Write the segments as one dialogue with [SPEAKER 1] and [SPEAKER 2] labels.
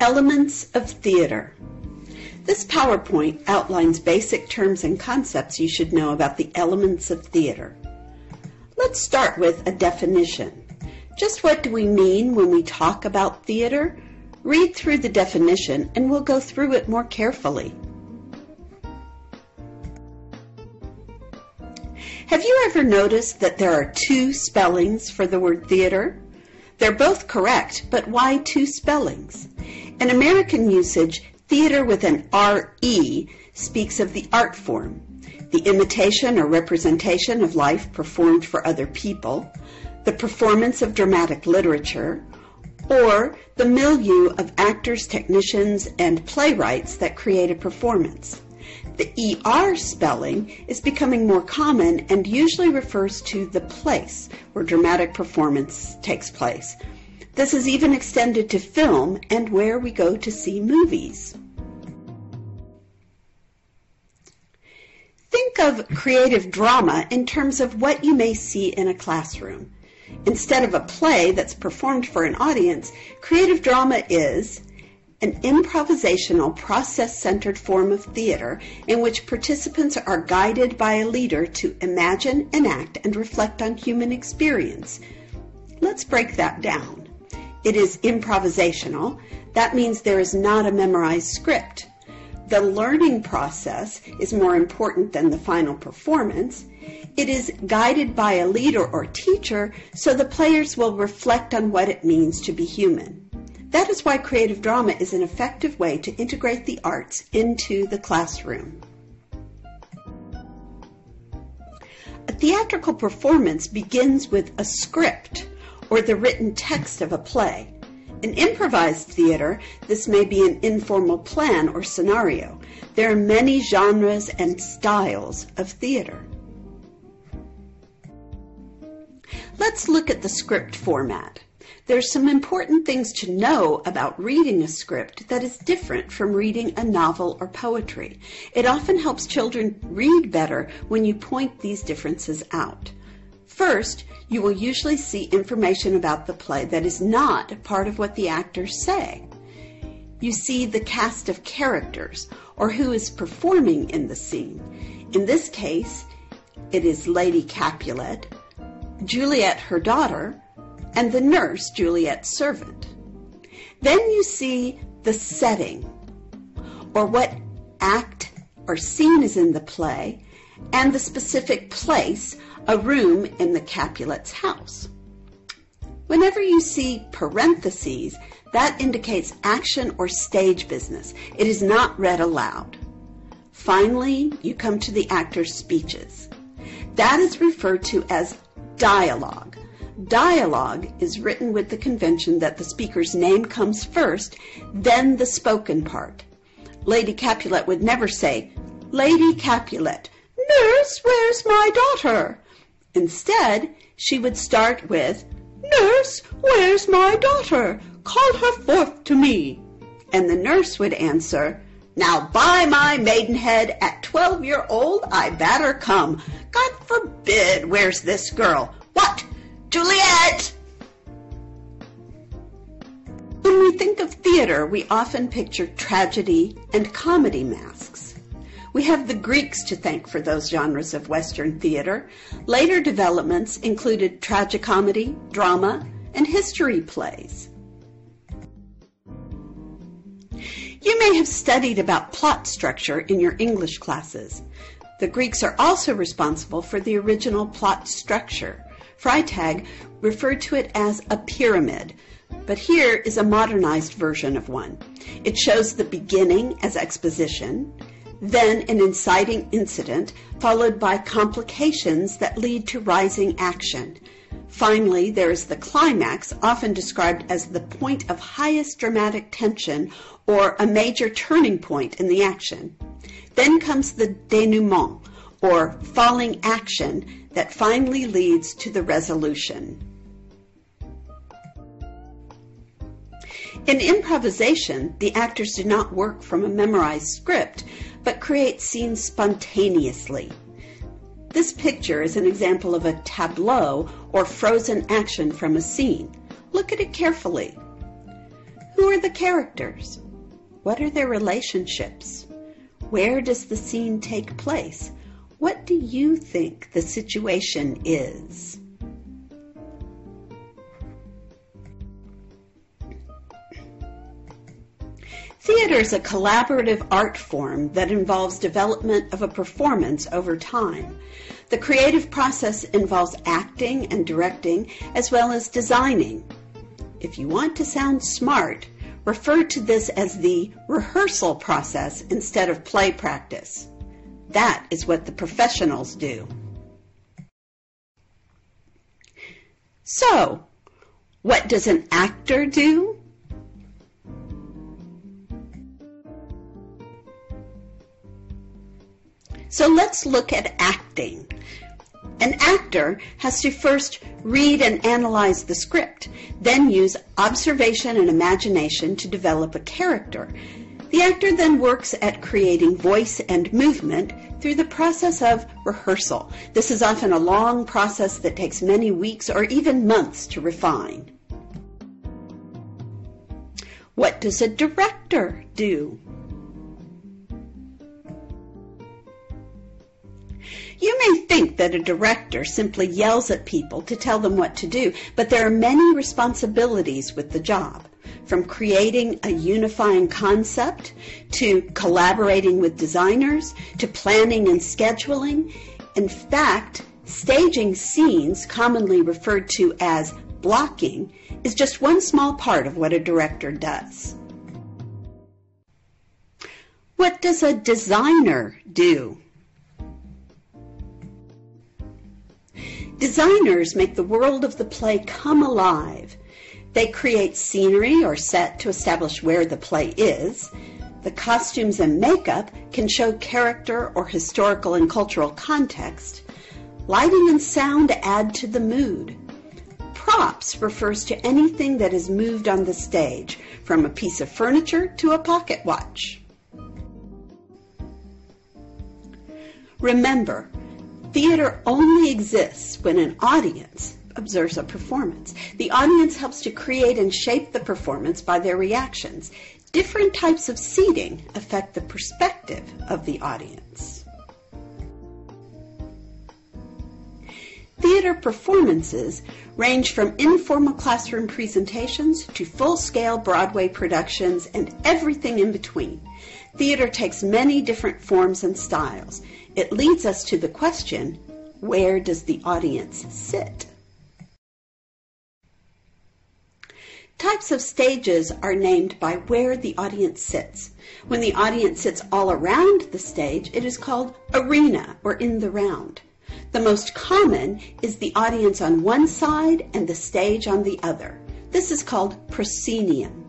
[SPEAKER 1] Elements of theater. This PowerPoint outlines basic terms and concepts you should know about the elements of theater. Let's start with a definition. Just what do we mean when we talk about theater? Read through the definition and we'll go through it more carefully. Have you ever noticed that there are two spellings for the word theater? They're both correct, but why two spellings? In American usage, theater with an R-E speaks of the art form, the imitation or representation of life performed for other people, the performance of dramatic literature, or the milieu of actors, technicians, and playwrights that create a performance. The ER spelling is becoming more common and usually refers to the place where dramatic performance takes place. This is even extended to film and where we go to see movies. Think of creative drama in terms of what you may see in a classroom. Instead of a play that's performed for an audience, creative drama is an improvisational, process-centered form of theater in which participants are guided by a leader to imagine, enact, and reflect on human experience. Let's break that down. It is improvisational. That means there is not a memorized script. The learning process is more important than the final performance. It is guided by a leader or teacher, so the players will reflect on what it means to be human. That is why creative drama is an effective way to integrate the arts into the classroom. A theatrical performance begins with a script, or the written text of a play. In improvised theater, this may be an informal plan or scenario. There are many genres and styles of theater. Let's look at the script format. There's some important things to know about reading a script that is different from reading a novel or poetry. It often helps children read better when you point these differences out. First, you will usually see information about the play that is not part of what the actors say. You see the cast of characters, or who is performing in the scene. In this case, it is Lady Capulet, Juliet her daughter, and the nurse, Juliet's servant. Then you see the setting, or what act or scene is in the play, and the specific place, a room in the Capulet's house. Whenever you see parentheses, that indicates action or stage business. It is not read aloud. Finally, you come to the actor's speeches. That is referred to as dialogue. Dialogue is written with the convention that the speaker's name comes first, then the spoken part. Lady Capulet would never say, "Lady Capulet, nurse, where's my daughter?" Instead, she would start with, "Nurse, where's my daughter? Call her forth to me." And the nurse would answer, "Now by my maidenhead, at 12-year-old I bade her come. God forbid, where's this girl? What? Juliet!" When we think of theater, we often picture tragedy and comedy masks. We have the Greeks to thank for those genres of Western theater. Later developments included tragicomedy, drama, and history plays. You may have studied about plot structure in your English classes. The Greeks are also responsible for the original plot structure. Freytag referred to it as a pyramid, but here is a modernized version of one. It shows the beginning as exposition, then an inciting incident, followed by complications that lead to rising action. Finally, there is the climax, often described as the point of highest dramatic tension or a major turning point in the action. Then comes the denouement, or falling action, that finally leads to the resolution. In improvisation, the actors do not work from a memorized script, but create scenes spontaneously. This picture is an example of a tableau or frozen action from a scene. Look at it carefully. Who are the characters? What are their relationships? Where does the scene take place? What do you think the situation is? Theater is a collaborative art form that involves development of a performance over time. The creative process involves acting and directing as well as designing. If you want to sound smart, refer to this as the rehearsal process instead of play practice. That is what the professionals do. So, what does an actor do? So let's look at acting. An actor has to first read and analyze the script, then use observation and imagination to develop a character. The actor then works at creating voice and movement through the process of rehearsal. This is often a long process that takes many weeks or even months to refine. What does a director do? You may think that a director simply yells at people to tell them what to do, but there are many responsibilities with the job, from creating a unifying concept, to collaborating with designers, to planning and scheduling. In fact, staging scenes, commonly referred to as blocking, is just one small part of what a director does. What does a designer do? Designers make the world of the play come alive. They create scenery or set to establish where the play is. The costumes and makeup can show character or historical and cultural context. Lighting and sound add to the mood. Props refers to anything that is moved on the stage, from a piece of furniture to a pocket watch. Remember, theater only exists when an audience observes a performance. The audience helps to create and shape the performance by their reactions. Different types of seating affect the perspective of the audience. Theater performances range from informal classroom presentations to full-scale Broadway productions and everything in between. Theater takes many different forms and styles. It leads us to the question, where does the audience sit? Types of stages are named by where the audience sits. When the audience sits all around the stage, it is called arena or in the round. The most common is the audience on one side and the stage on the other. This is called proscenium.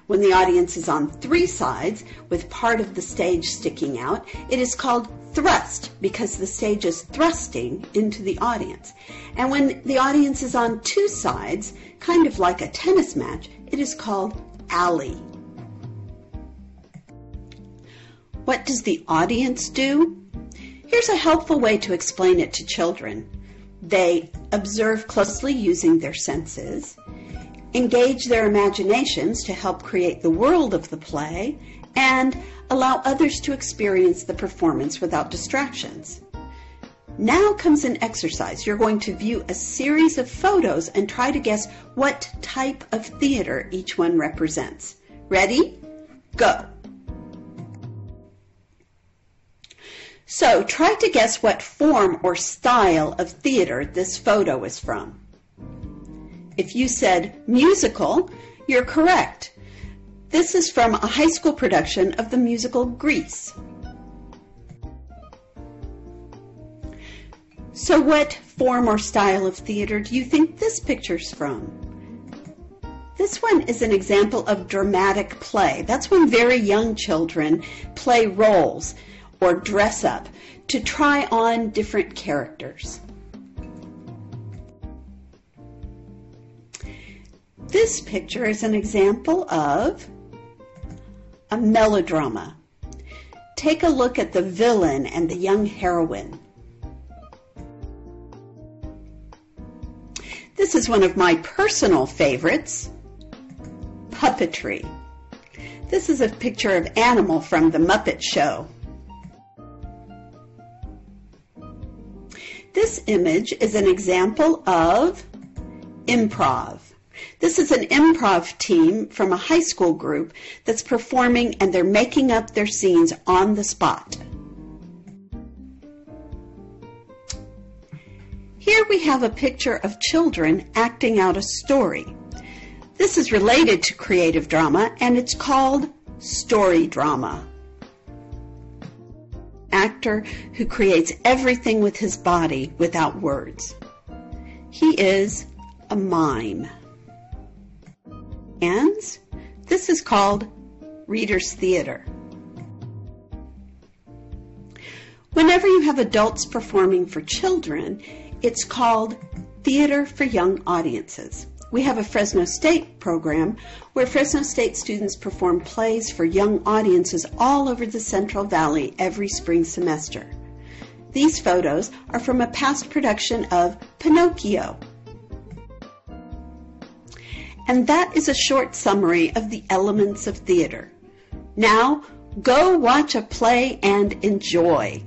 [SPEAKER 1] When the audience is on three sides with part of the stage sticking out, it is called thrust because the stage is thrusting into the audience. And when the audience is on two sides, kind of like a tennis match, it is called alley. What does the audience do? Here's a helpful way to explain it to children. They observe closely using their senses, engage their imaginations to help create the world of the play, and allow others to experience the performance without distractions. Now comes an exercise. You're going to view a series of photos and try to guess what type of theater each one represents. Ready? Go! So try to guess what form or style of theater this photo is from. If you said musical, you're correct. This is from a high school production of the musical Grease. So what form or style of theater do you think this picture's from? This one is an example of dramatic play. That's when very young children play roles or dress up to try on different characters. This picture is an example of a melodrama. Take a look at the villain and the young heroine. This is one of my personal favorites, puppetry. This is a picture of Animal from The Muppet Show. This image is an example of improv. This is an improv team from a high school group that's performing, and they're making up their scenes on the spot. Here we have a picture of children acting out a story. This is related to creative drama, and it's called story drama. Actor who creates everything with his body without words. He is a mime. And this is called Reader's Theater. Whenever you have adults performing for children, it's called Theater for Young Audiences. We have a Fresno State program where Fresno State students perform plays for young audiences all over the Central Valley every spring semester. These photos are from a past production of Pinocchio. And that is a short summary of the elements of theater. Now, go watch a play and enjoy.